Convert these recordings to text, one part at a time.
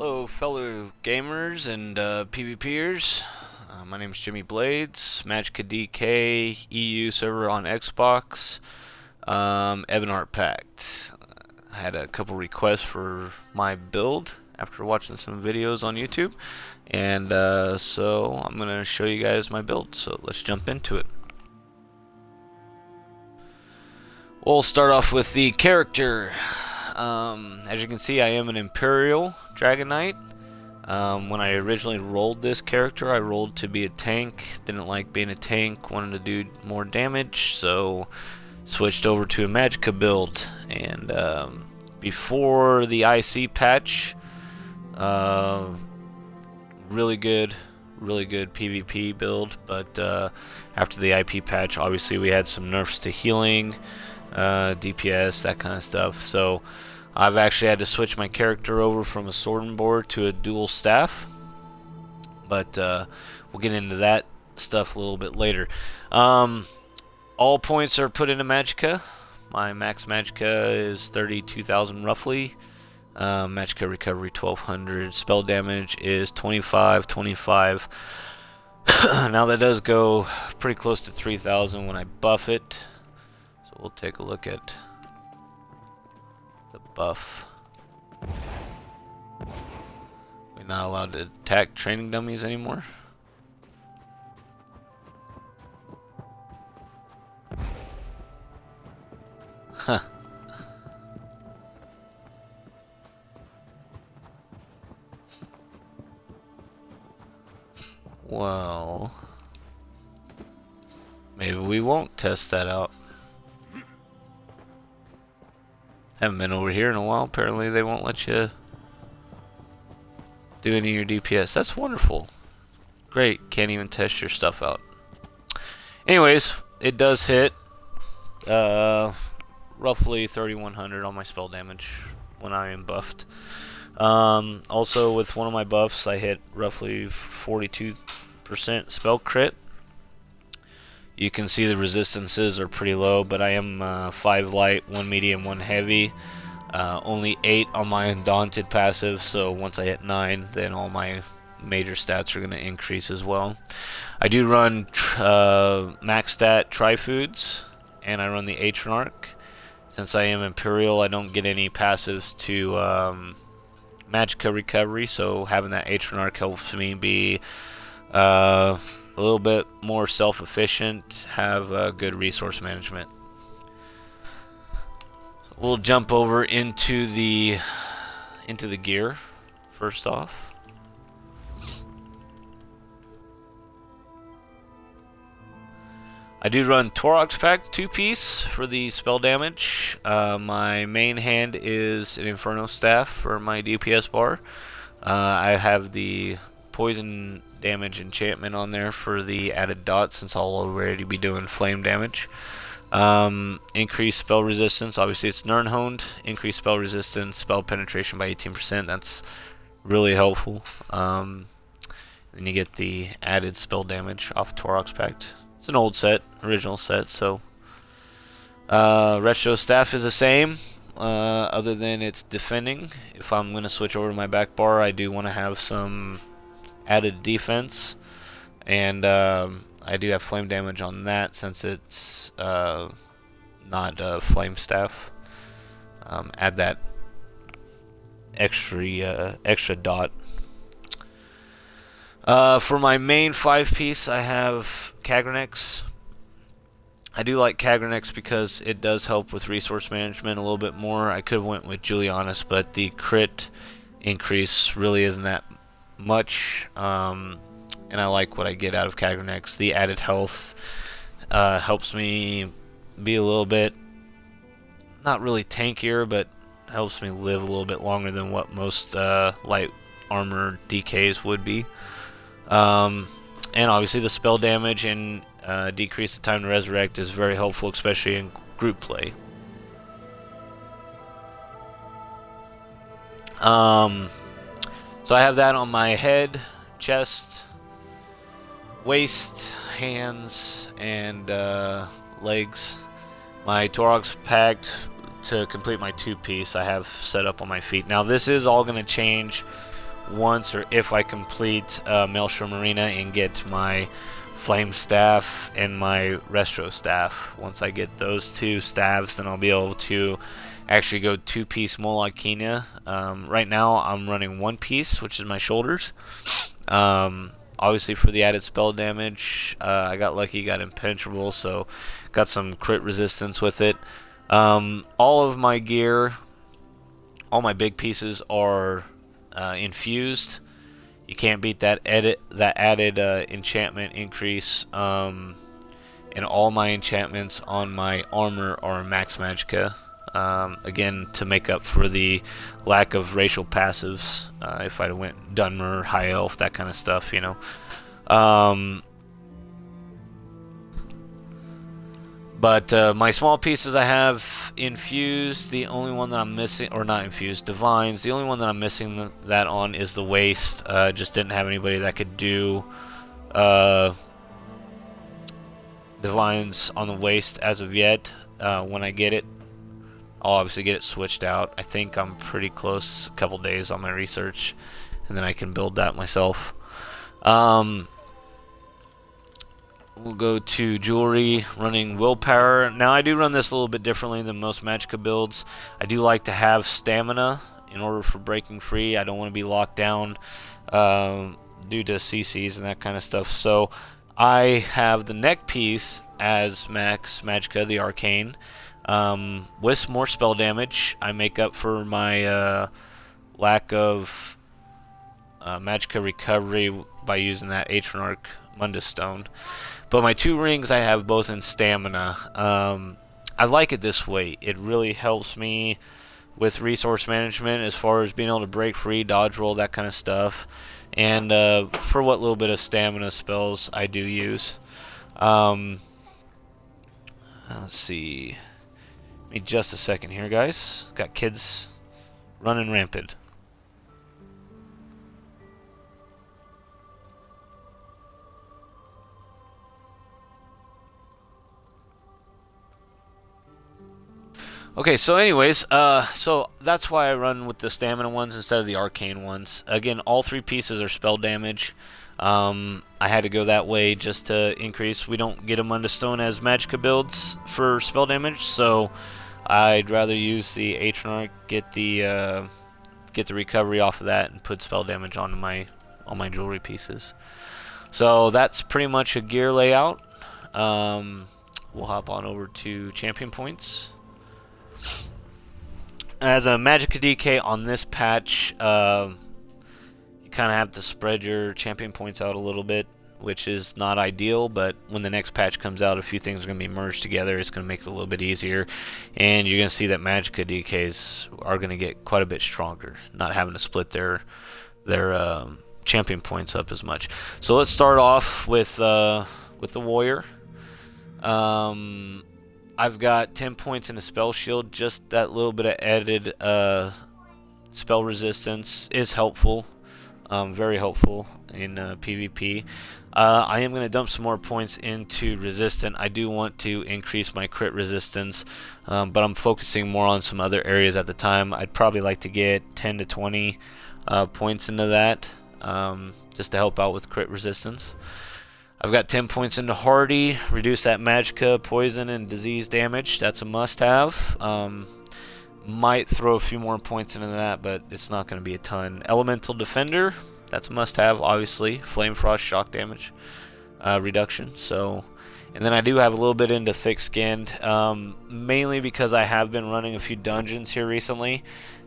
Hello, fellow gamers and PvPers. My name is Jimmybladez, Magicka DK, EU server on Xbox, Evan Art Pact. I had a couple requests for my build after watching some videos on YouTube, and so I'm going to show you guys my build, so let's jump into it. We'll start off with the character. As you can see, I am an Imperial Dragon Knight. When I originally rolled this character, I rolled to be a tank. Didn't like being a tank, wanted to do more damage, so switched over to a Magicka build. And before the IC patch, really good PvP build. But after the IP patch, obviously we had some nerfs to healing, DPS, that kind of stuff. So I've actually had to switch my character over from a sword and board to a dual staff, but we'll get into that stuff a little bit later. All points are put into Magicka. My max Magicka is 32,000 roughly. Magicka recovery 1200. Spell damage is 25. Now that does go pretty close to 3,000 when I buff it. So we'll take a look at the buff. We're not allowed to attack training dummies anymore. Huh. Well, maybe we won't test that out. Haven't been over here in a while. Apparently they won't let you do any of your DPS. That's wonderful. Great. Can't even test your stuff out. Anyways, it does hit roughly 3,100 on my spell damage when I am buffed. Also, with one of my buffs, I hit roughly 42% spell crit. You can see the resistances are pretty low, but I am 5 light, 1 medium, 1 heavy. Only 8 on my Undaunted passive, so once I hit 9, then all my major stats are going to increase as well. I do run max stat Tri-Foods, and I run the Atronarch. Since I am Imperial, I don't get any passives to Magicka recovery, so having that Atronarch helps me be a little bit more self-efficient, have good resource management. We'll jump over into the gear first off. I do run Torrox Pact 2-piece for the spell damage. My main hand is an Inferno Staff for my DPS bar. I have the poison damage enchantment on there for the added dot, since I'll already be doing flame damage. Increased spell resistance, obviously it's Nirnhoned. Increased spell resistance, spell penetration by 18%. That's really helpful. Then you get the added spell damage off Torrox Pact. It's an old set, original set, so Retro Staff is the same, other than it's defending. If I'm going to switch over to my back bar, I do want to have some added defense, and I do have flame damage on that since it's not a flame staff. Add that extra dot. For my main 5-piece, I have Kagrenex. I do like Kagrenex because it does help with resource management a little bit more. I could have went with Julianus, but the crit increase really isn't that much, and I like what I get out of Kagrenex. The added health helps me be a little bit, not really tankier, but helps me live a little bit longer than what most light armor DKs would be. And obviously the spell damage and decrease the time to resurrect is very helpful, especially in group play. So I have that on my head, chest, waist, hands, and legs. My Torrox Pact to complete my 2-piece I have set up on my feet. Now this is all going to change once, or if I complete Maelstrom Arena and get my Flame Staff and my Restro Staff. Once I get those 2 staffs, then I'll be able to actually go 2-piece Magicka. Right now I'm running 1-piece, which is my shoulders. Obviously for the added spell damage, I got lucky, got impenetrable, so got some crit resistance with it. All of my gear, all my big pieces are infused. You can't beat that added enchantment increase. And all my enchantments on my armor are max Magicka. Again, to make up for the lack of racial passives. If I went Dunmer, High Elf, that kind of stuff, you know. But my small pieces I have infused. The only one that I'm missing, or not infused, divines. The only one that I'm missing that on is the waist. Just didn't have anybody that could do divines on the waist as of yet. When I get it, I'll obviously get it switched out. I think I'm pretty close, a couple days on my research, and then I can build that myself. We'll go to jewelry, running willpower. Now I do run this a little bit differently than most Magicka builds. I do like to have stamina in order for breaking free. I don't want to be locked down due to CCs and that kind of stuff. So I have the neck piece as max Magicka, the arcane. With more spell damage, I make up for my lack of Magicka recovery by using that Atronach Mundus Stone. But my 2 rings I have both in stamina. I like it this way. It really helps me with resource management as far as being able to break free, dodge roll, that kind of stuff. And for what little bit of stamina spells I do use. Let's see. Give me just a second here, guys. Got kids running rampant. Okay, so anyways, so that's why I run with the stamina ones instead of the arcane ones. Again, all 3 pieces are spell damage. I had to go that way just to increase. We don't get them under stone as Magicka builds for spell damage, so I'd rather use the Atronach, get the recovery off of that, and put spell damage onto all my jewelry pieces. So that's pretty much a gear layout. We'll hop on over to champion points. As a Magicka DK on this patch, you kind of have to spread your champion points out a little bit, which is not ideal, but when the next patch comes out, a few things are going to be merged together. It's going to make it a little bit easier, and you're going to see that Magicka DKs are going to get quite a bit stronger, not having to split their champion points up as much. So let's start off with the warrior. I've got 10 points in a spell shield. Just that little bit of added spell resistance is helpful, very helpful in PvP. I am going to dump some more points into resistant. I do want to increase my crit resistance, but I'm focusing more on some other areas at the time. I'd probably like to get 10 to 20 points into that, just to help out with crit resistance. I've got 10 points into Hardy, reduce that Magicka, poison, and disease damage. That's a must-have. Might throw a few more points into that, but it's not going to be a ton. Elemental Defender, that's a must-have, obviously. Flame Frost, shock damage reduction. So, and then I do have a little bit into Thick-Skinned, mainly because I have been running a few dungeons here recently,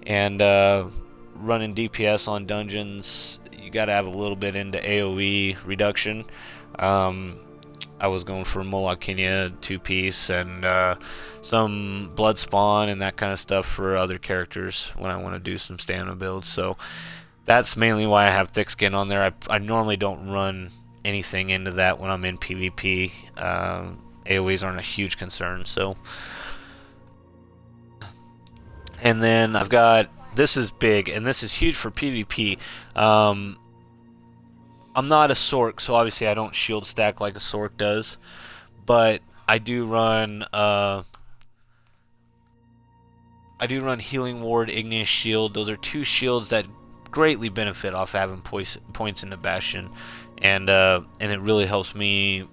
and running DPS on dungeons, you got to have a little bit into AoE reduction. I was going for Magicka 2-piece and some Blood Spawn and that kind of stuff for other characters when I want to do some stamina builds. So that's mainly why I have Thick Skin on there. I normally don't run anything into that when I'm in PvP. AoEs aren't a huge concern. So, and then I've got, this is big and this is huge for PvP. I'm not a Sork, so obviously I don't shield stack like a Sork does, but I do run Healing Ward, Igneous Shield. Those are 2 shields that greatly benefit off having points in the Bastion, and it really helps me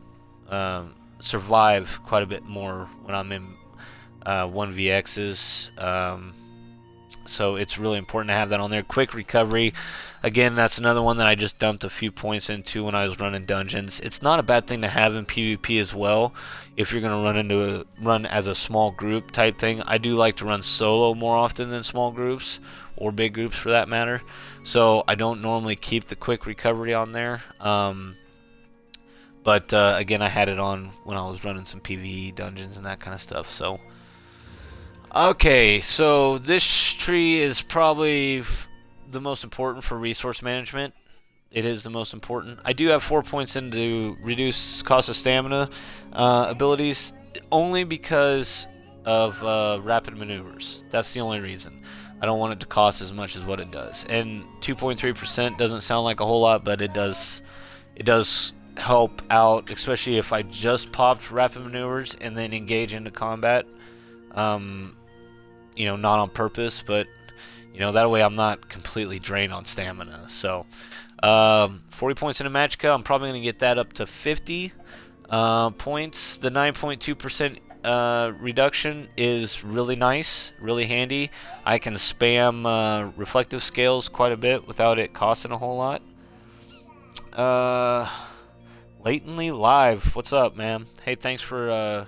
survive quite a bit more when I'm in 1vx's. So it's really important to have that on there. Quick recovery, again, that's another one that I just dumped a few points into when I was running dungeons. It's not a bad thing to have in PvP as well if you're going to run as a small group type thing. I do like to run solo more often than small groups, or big groups for that matter. So I don't normally keep the quick recovery on there. But again, I had it on when I was running some PvE dungeons and that kind of stuff. So okay, so this tree is probably the most important for resource management. It is the most important. I do have 4 points into reduce cost of stamina abilities, only because of rapid maneuvers. That's the only reason. I don't want it to cost as much as what it does. And 2.3% doesn't sound like a whole lot, but it does help out, especially if I just popped rapid maneuvers and then engage into combat. You know, not on purpose, but you know, that way I'm not completely drained on stamina. So 40 points in a Magicka, I'm probably going to get that up to 50 points. The 9.2% reduction is really nice, really handy. I can spam reflective scales quite a bit without it costing a whole lot. Latently Live, what's up, man? Hey, thanks for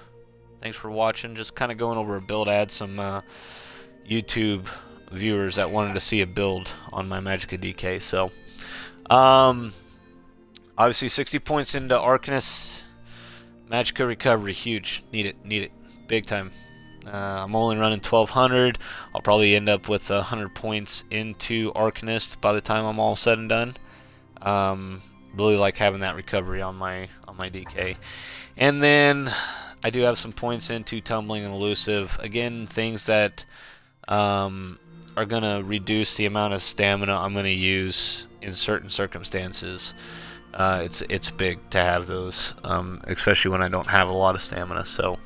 watching. Just kind of going over a build. I had some YouTube viewers that wanted to see a build on my Magicka DK. So, obviously 60 points into Arcanist. Magicka recovery, huge. Need it, big time. I'm only running 1200. I'll probably end up with 100 points into Arcanist by the time I'm all said and done. Really like having that recovery on my DK. And then I do have some points into Tumbling and Elusive. Again, things that are going to reduce the amount of stamina I'm going to use in certain circumstances. It's big to have those, especially when I don't have a lot of stamina. So,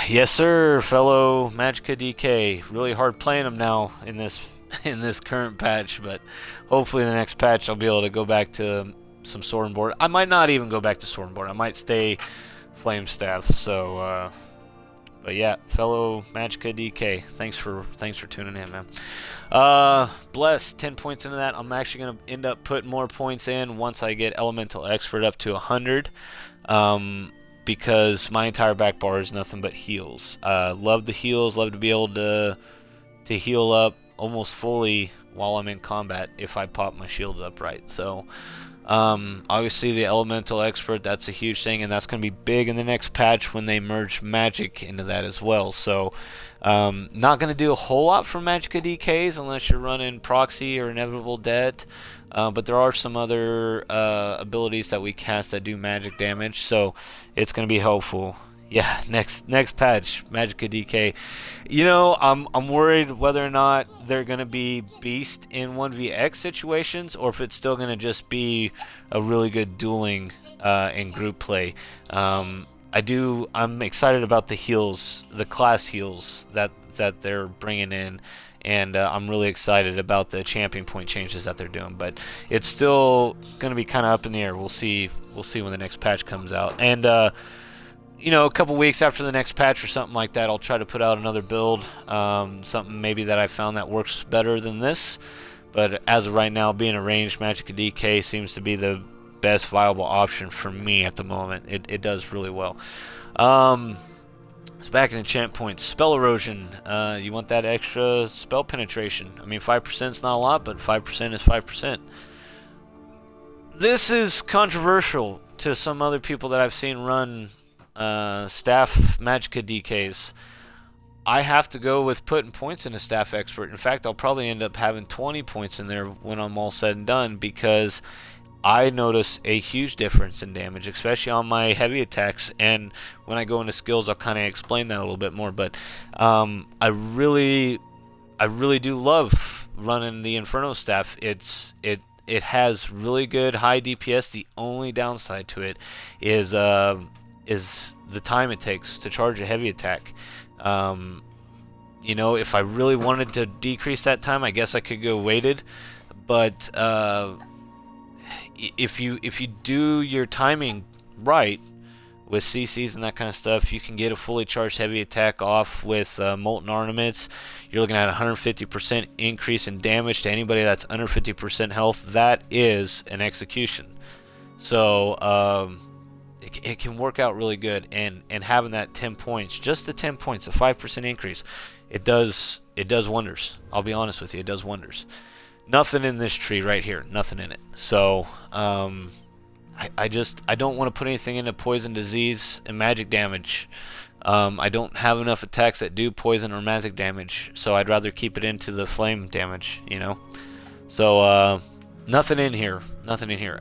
yes, sir, fellow Magicka DK. Really hard playing them now in this current patch, but hopefully in the next patch I'll be able to go back to some Sword and Board. I might not even go back to Sword and Board. I might stay Flame Staff. So, but yeah, fellow Magicka DK, thanks for tuning in, man. Bless, 10 points into that. I'm actually gonna end up putting more points in once I get Elemental Expert up to 100, because my entire back bar is nothing but heals. Love the heals. Love to be able to heal up almost fully while I'm in combat if I pop my shields up right. So obviously the Elemental Expert, that's a huge thing, and that's going to be big in the next patch when they merge Magic into that as well. So not going to do a whole lot for Magicka DKs unless you're running Proxy or Inevitable Debt, but there are some other abilities that we cast that do magic damage, so it's going to be helpful. Yeah, next patch, Magicka DK. You know, I'm worried whether or not they're gonna be beast in 1vx situations, or if it's still gonna just be a really good dueling in group play. I'm excited about the heals, the class heals that they're bringing in, and I'm really excited about the champion point changes that they're doing. But it's still gonna be kind of up in the air. We'll see when the next patch comes out, and you know, a couple weeks after the next patch or something like that, I'll try to put out another build, something maybe that I found that works better than this. But as of right now, being a ranged Magicka DK seems to be the best viable option for me at the moment. It does really well. So back in enchant points, spell erosion. You want that extra spell penetration. I mean, 5% is not a lot, but 5% is 5%. This is controversial to some other people that I've seen run staff Magicka DKs. I have to go with putting points in a staff expert. In fact, I'll probably end up having 20 points in there when I'm all said and done, because I notice a huge difference in damage, especially on my heavy attacks. And when I go into skills, I'll kind of explain that a little bit more. But I really do love running the Inferno staff. It has really good high DPS. The only downside to it is the time it takes to charge a heavy attack. You know, if I really wanted to decrease that time, I guess I could go weighted. But if you do your timing right with CCs and that kind of stuff, you can get a fully charged heavy attack off with molten ornaments. You're looking at 150% increase in damage to anybody that's under 50% health. That is an execution. So it can work out really good, and having that 10 points, just the 10 points, a 5% increase, it does wonders. I'll be honest with you, it does wonders. Nothing in this tree right here, nothing in it. So I don't want to put anything into poison, disease, and magic damage. I don't have enough attacks that do poison or magic damage, so I'd rather keep it into the flame damage, you know. So nothing in here, nothing in here.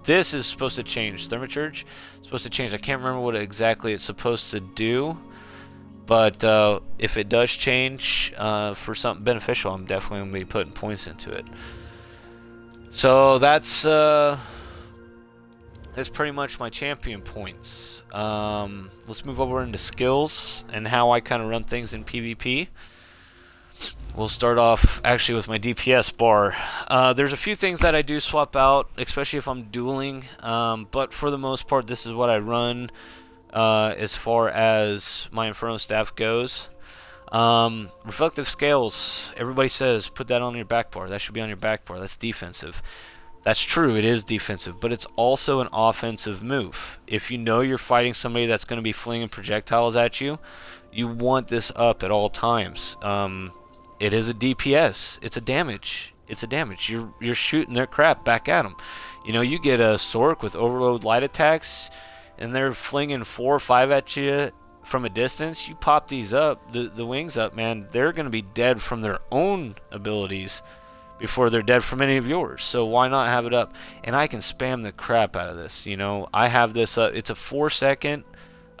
This is supposed to change. Thermocharge supposed to change. I can't remember what exactly it's supposed to do, but if it does change for something beneficial, I'm definitely going to be putting points into it. So that's pretty much my champion points. Let's move over into skills and how I kind of run things in PvP. We'll start off actually with my DPS bar. There's a few things that I do swap out, especially if I'm dueling, but for the most part this is what I run as far as my Inferno staff goes. Reflective scales, everybody says put that on your back bar. That should be on your back bar. That's defensive. That's true, it is defensive, but it's also an offensive move. If you know you're fighting somebody that's going to be flinging projectiles at you, you want this up at all times. It is a DPS. It's a damage. It's a damage. You're shooting their crap back at them. You know, you get a Sork with overload light attacks, and they're flinging 4 or 5 at you from a distance. You pop these up, the wings up, man, they're going to be dead from their own abilities before they're dead from any of yours. So why not have it up? And I can spam the crap out of this. You know, I have this up. It's a 4-second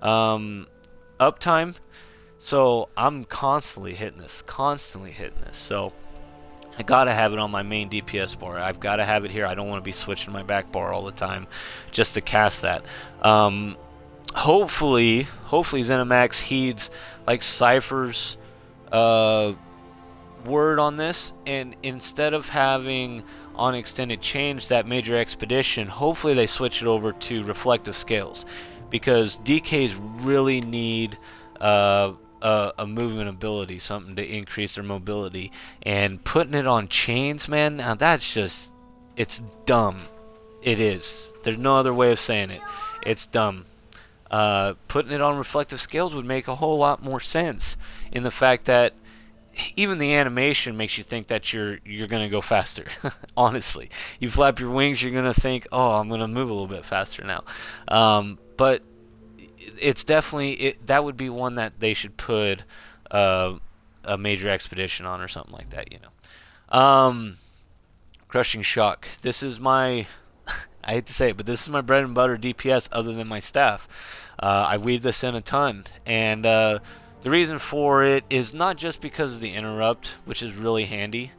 uptime. So I'm constantly hitting this. So I gotta have it on my main DPS bar. I've gotta have it here. I don't want to be switching my back bar all the time just to cast that. Hopefully ZeniMax heeds like Cypher's word on this, and instead of having on extended change that major expedition, hopefully they switch it over to reflective scales, because DKs really need a movement ability, something to increase their mobility, and putting it on chains, man, now that's just, it's dumb. It is. There's no other way of saying it. It's dumb. Putting it on reflective scales would make a whole lot more sense, in the fact that even the animation makes you think that you're gonna go faster. Honestly, you flap your wings, you're gonna think, oh, I'm gonna move a little bit faster now. But it's definitely that would be one that they should put a major expedition on or something like that, you know. Crushing shock. This is my I hate to say it, but this is my bread and butter DPS other than my staff. I weave this in a ton, and the reason for it is not just because of the interrupt, which is really handy,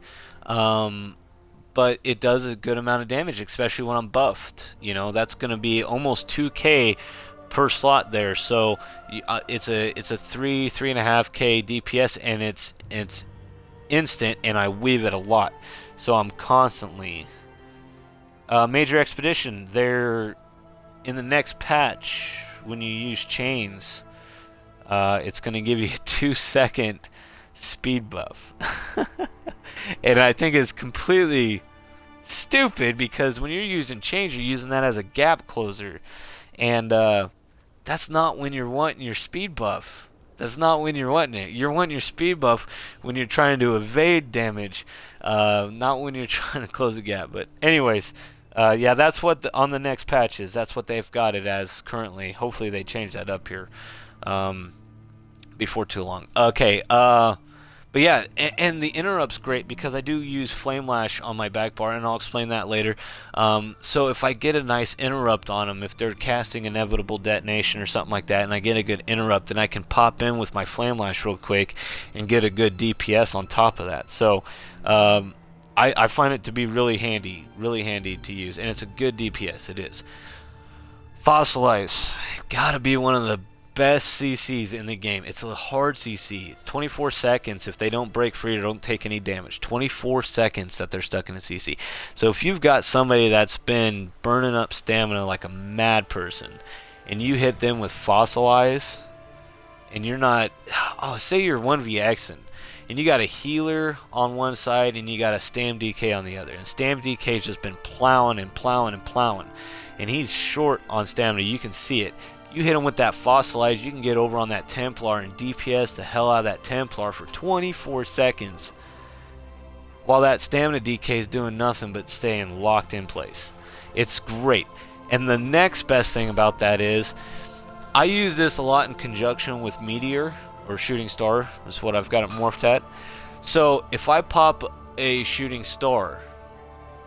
but it does a good amount of damage, especially when I'm buffed. You know, that's going to be almost 2k per slot there. So it's a 3.5k DPS, and it's instant, and I weave it a lot. So I'm constantly major expedition. They're in the next patch when you use chains. It's going to give you a 2-second speed buff. And I think it's completely stupid, because when you're using chains, you're using that as a gap closer. And that's not when you're wanting your speed buff. That's not when you're wanting it. You're wanting your speed buff when you're trying to evade damage, not when you're trying to close the gap. But anyways, yeah, that's what on the next patch is. That's what they've got it as currently. Hopefully they change that up here before too long. Okay, but yeah, and the interrupt's great because I do use Flame Lash on my back bar, and I'll explain that later. So if I get a nice interrupt on them, if they're casting Inevitable Detonation or something like that, and I get a good interrupt, then I can pop in with my Flame Lash real quick and get a good DPS on top of that. So I find it to be really handy to use, and it's a good DPS. It is. Fossilize, gotta be one of the best CCs in the game. It's a hard CC. It's 24 seconds if they don't break free or don't take any damage. 24 seconds that they're stuck in a CC. So if you've got somebody that's been burning up stamina like a mad person, and you hit them with Fossilize, and you're not, oh, say you're 1vxing, and you got a healer on one side and you got a Stam DK on the other, and Stam DK's just been plowing and plowing and plowing, and he's short on stamina. You can see it. You hit him with that Fossilize, you can get over on that Templar and DPS the hell out of that Templar for 24 seconds while that stamina DK is doing nothing but staying locked in place. It's great. And the next best thing about that is I use this a lot in conjunction with Meteor or Shooting Star. That's what I've got it morphed at. So if I pop a Shooting Star,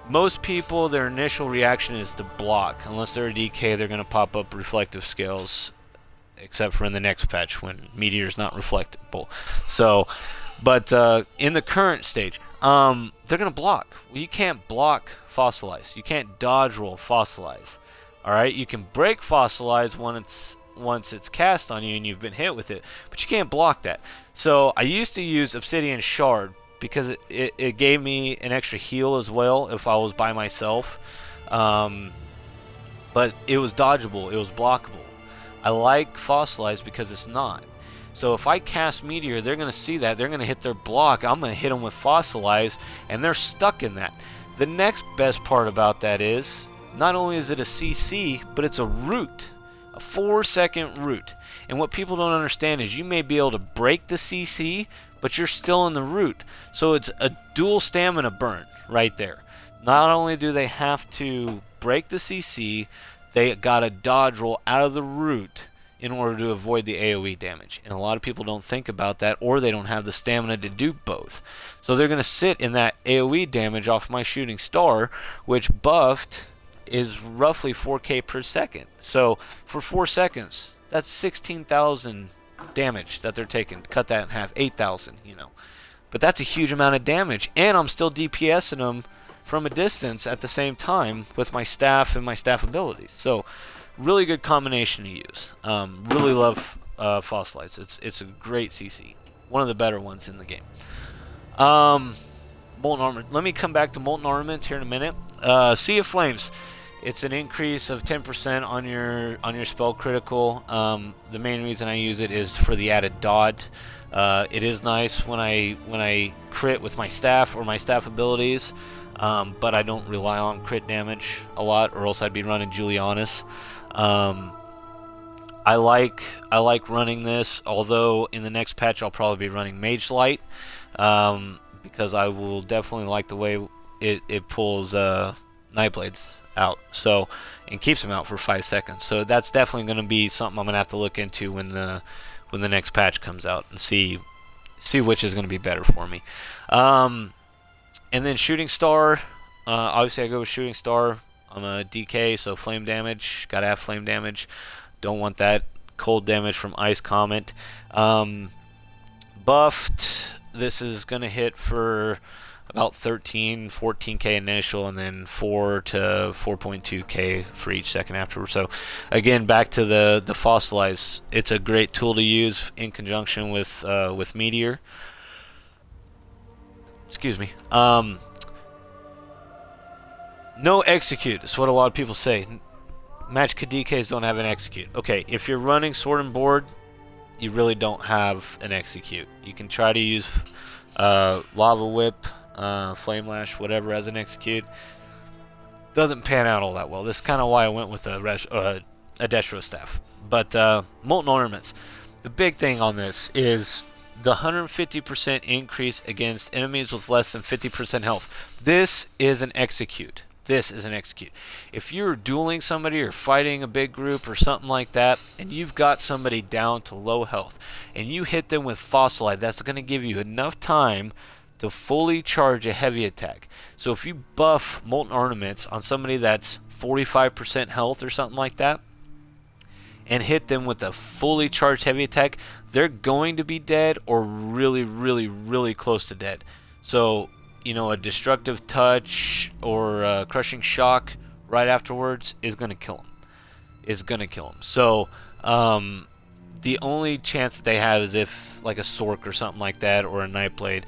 most people, their initial reaction is to block. Unless they're a DK, they're going to pop up reflective scales, except for in the next patch when Meteor's not reflectable. So, but in the current stage, they're going to block. Well, you can't block Fossilize. You can't dodge roll Fossilize. All right, you can break Fossilize once it's cast on you and you've been hit with it, but you can't block that. So I used to use Obsidian Shard because it gave me an extra heal as well if I was by myself, but it was dodgeable, it was blockable. I like Fossilize because it's not. So if I cast Meteor, they're going to see that, they're going to hit their block, I'm going to hit them with Fossilize, and they're stuck in that. The next best part about that is, not only is it a CC, but it's a root. A 4-second root. And what people don't understand is you may be able to break the CC, but you're still in the root. So it's a dual stamina burn right there. Not only do they have to break the CC, they got to dodge roll out of the root in order to avoid the AoE damage. And a lot of people don't think about that, or they don't have the stamina to do both. So they're going to sit in that AoE damage off my Shooting Star, which buffed is roughly 4k per second. So for 4 seconds, that's 16,000 damage that they're taking. Cut that in half, 8,000, you know. But that's a huge amount of damage, and I'm still DPSing them from a distance at the same time with my staff and my staff abilities. So really good combination to use. Really love Fossilize. It's a great CC. One of the better ones in the game. Molten Armor. Let me come back to Molten Armaments here in a minute. Sea of Flames. It's an increase of 10% on your spell critical. The main reason I use it is for the added dot. It is nice when I crit with my staff or my staff abilities, but I don't rely on crit damage a lot, or else I'd be running Julianus. I like running this, although in the next patch I'll probably be running Mage Light, because I will definitely like the way it pulls Nightblades out, so, and keeps them out for 5 seconds. So that's definitely going to be something I'm going to have to look into when the next patch comes out and see which is going to be better for me. And then Shooting Star, obviously I go with Shooting Star. I'm a DK, so flame damage, gotta have flame damage. Don't want that cold damage from Ice Comet. Buffed, this is going to hit for about 14k initial, and then 4 to 4.2k for each second afterwards. So again, back to the Fossilize. It's a great tool to use in conjunction with Meteor. Excuse me. No execute is what a lot of people say. Magicka DKs don't have an execute. Okay, if you're running Sword and Board, you really don't have an execute. You can try to use Lava Whip, Flame Lash, whatever as an execute. Doesn't pan out all that well. This is kind of why I went with a Destro Staff. But Molten Ornaments. The big thing on this is the 150% increase against enemies with less than 50% health. This is an execute. This is an execute. If you're dueling somebody or fighting a big group or something like that, and you've got somebody down to low health, and you hit them with Fossilite, that's going to give you enough time to fully charge a heavy attack. So if you buff Molten Ornaments on somebody that's 45% health or something like that, and hit them with a fully charged heavy attack, they're going to be dead or really, really, really close to dead. So, you know, a Destructive Touch or a Crushing Shock right afterwards is going to kill them. So, The only chance that they have is if like a Sork or something like that, or a Nightblade.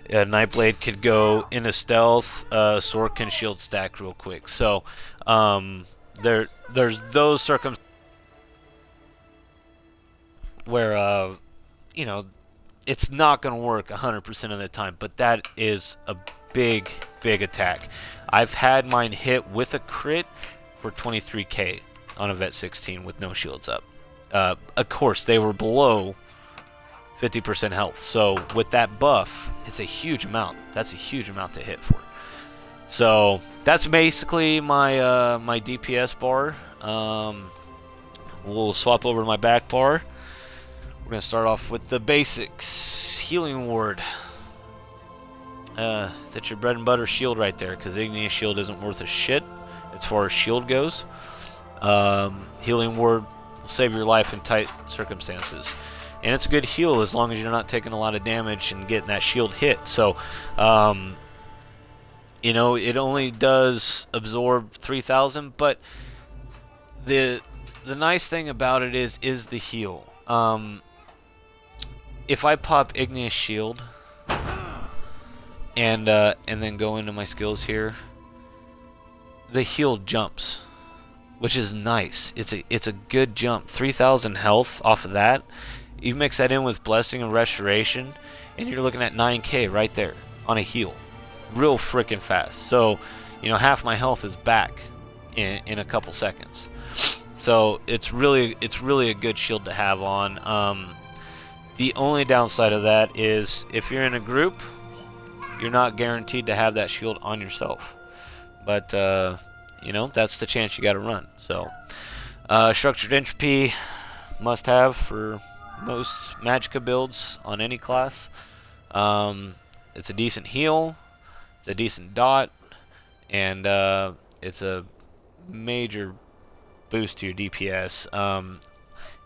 A Nightblade could go into stealth. Sork can shield stack real quick. So there's those circumstances where you know, it's not going to work 100% of the time, but that is a big attack. I've had mine hit with a crit for 23k on a Vet 16 with no shields up. Of course, they were below 50% health, so with that buff, it's a huge amount. That's a huge amount to hit for. So that's basically my my DPS bar. We'll swap over to my back bar. We're going to start off with the basics. Healing Ward. That's your bread and butter shield right there, because Igneous Shield isn't worth a shit as far as shield goes. Healing Ward will save your life in tight circumstances. And it's a good heal as long as you're not taking a lot of damage and getting that shield hit. So, you know, it only does absorb 3,000, but the nice thing about it is the heal. If I pop Igneous Shield and then go into my skills here, the heal jumps, which is nice. It's a good jump. 3,000 health off of that. You mix that in with Blessing and Restoration, and you're looking at 9k right there on a heal, real freaking fast. So, you know, half my health is back in a couple seconds. So it's really a good shield to have on. The only downside of that is if you're in a group, you're not guaranteed to have that shield on yourself. But you know, that's the chance you got to run. So Structured Entropy must have for most Magicka builds on any class. It's a decent heal, it's a decent dot, and it's a major boost to your DPS.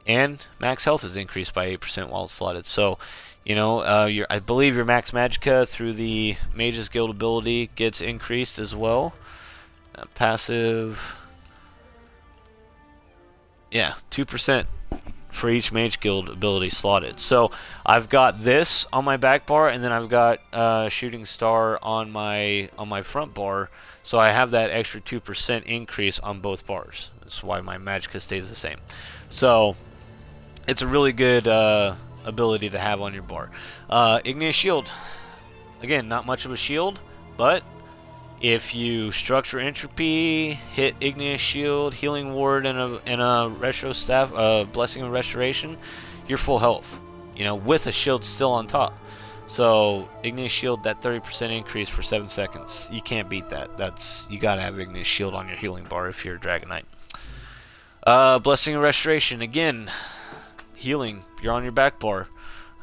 And max health is increased by 8% while it's slotted. So, you know, I believe your max Magicka through the Mage's Guild ability gets increased as well. Passive, yeah, 2% for each Mage Guild ability slotted. So I've got this on my back bar, and then I've got Shooting Star on my front bar. So I have that extra 2% increase on both bars. That's why my Magicka stays the same. So it's a really good ability to have on your bar. Igneous Shield. Again, not much of a shield, but if you Structure Entropy, hit Igneous Shield, Healing Ward, and a Retro Staff, Blessing and Restoration, you're full health. You know, with a shield still on top. So Igneous Shield, that 30% increase for 7 seconds, you can't beat that. You gotta have Igneous Shield on your healing bar if you're a Dragon Knight. Blessing and Restoration, again, healing. You're on your back bar.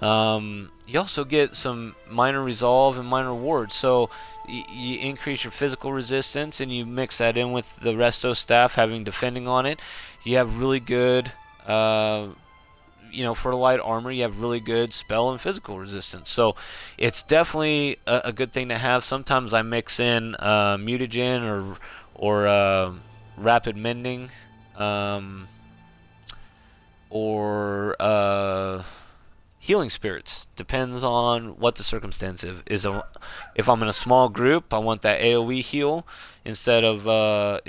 You also get some minor resolve and minor ward, so you increase your physical resistance, and you mix that in with the Resto Staff having defending on it. You have really good, you know, for light armor, you have really good spell and physical resistance. So it's definitely a good thing to have. Sometimes I mix in mutagen or rapid mending, or Healing Spirits. Depends on what the circumstance is. If I'm in a small group, I want that AoE heal instead of a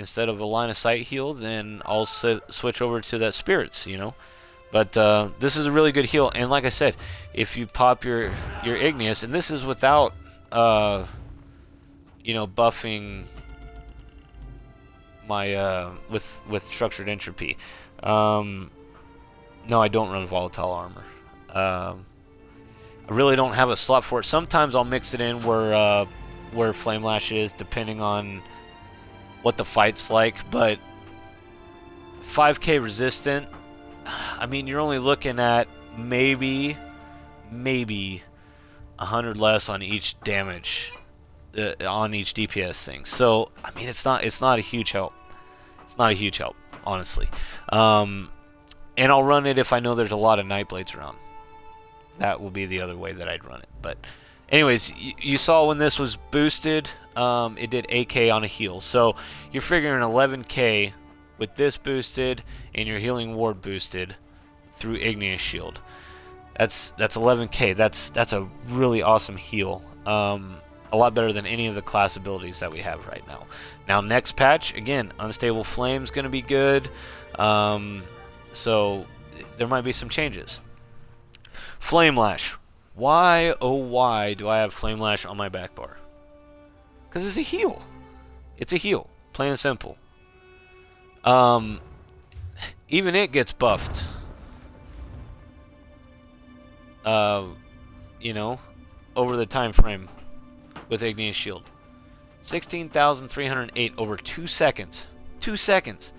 line of sight heal. Then I'll switch over to that Spirits. You know, but this is a really good heal. And like I said, if you pop your Igneous, and this is without you know, buffing my with Structured Entropy. No, I don't run Volatile Armor. I really don't have a slot for it. Sometimes I'll mix it in where Flame Lash is, depending on what the fight's like. But 5k resistant, I mean, you're only looking at maybe 100 less on each damage on each DPS thing. So I mean, it's not a huge help. It's not a huge help, honestly. And I'll run it if I know there's a lot of Nightblades around. That will be the other way that I'd run it. But anyways, you saw when this was boosted, it did 8k on a heal. So you're figuring 11k with this boosted and your Healing Ward boosted. through Igneous Shield. That's 11k. That's a really awesome heal. A lot better than any of the class abilities that we have right now. Now, next patch, again, Unstable Flame's going to be good. So there might be some changes. Flame Lash. Why, oh why, do I have Flame Lash on my back bar? Because it's a heal. It's a heal. Plain and simple. Even it gets buffed. You know, over the time frame with Igneous Shield. 16,308 over 2 seconds. 2 seconds.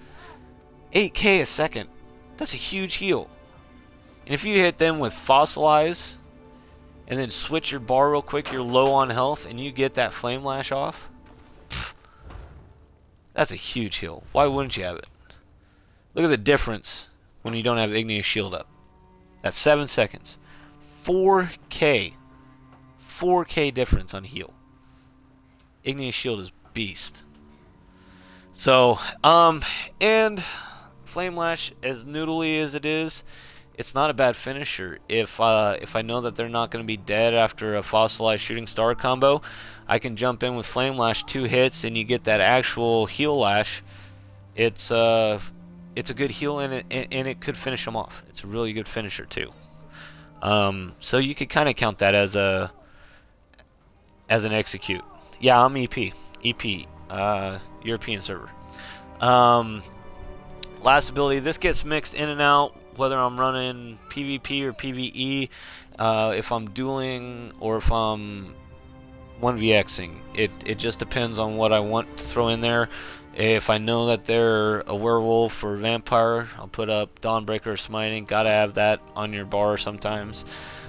8k a second. That's a huge heal. And if you hit them with Fossilize and then switch your bar real quick, you're low on health, and you get that Flame Lash off, pff, that's a huge heal. Why wouldn't you have it? Look at the difference when you don't have Igneous Shield up. That's 7 seconds. 4k. 4k difference on heal. Igneous Shield is beast. So, and Flame Lash, as noodly as it is, it's not a bad finisher. If I know that they're not going to be dead after a Fossilized Shooting Star combo, I can jump in with Flame Lash, 2 hits, and you get that actual heal lash. It's a good heal, and it could finish them off. It's a really good finisher too. So you could kind of count that as an execute. Yeah, I'm EP, European server. Last ability. This gets mixed in and out, whether I'm running PvP or PvE, if I'm dueling or if I'm 1vxing. It just depends on what I want to throw in there. If I know that they're a werewolf or vampire, I'll put up Dawnbreaker or Smiting. Gotta have that on your bar sometimes.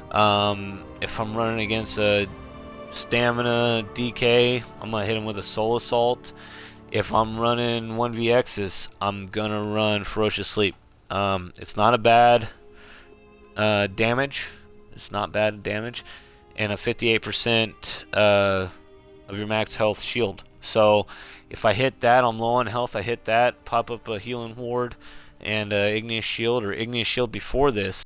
If I'm running against a Stamina DK, I'm gonna hit him with a Soul Assault. If I'm running 1vx's, I'm gonna run Ferocious Sleep. It's not a bad damage. It's not bad damage, and a 58% of your max health shield. So if I hit that, I'm low on health. I hit that, pop up a healing ward, and Igneous Shield or Igneous Shield before this.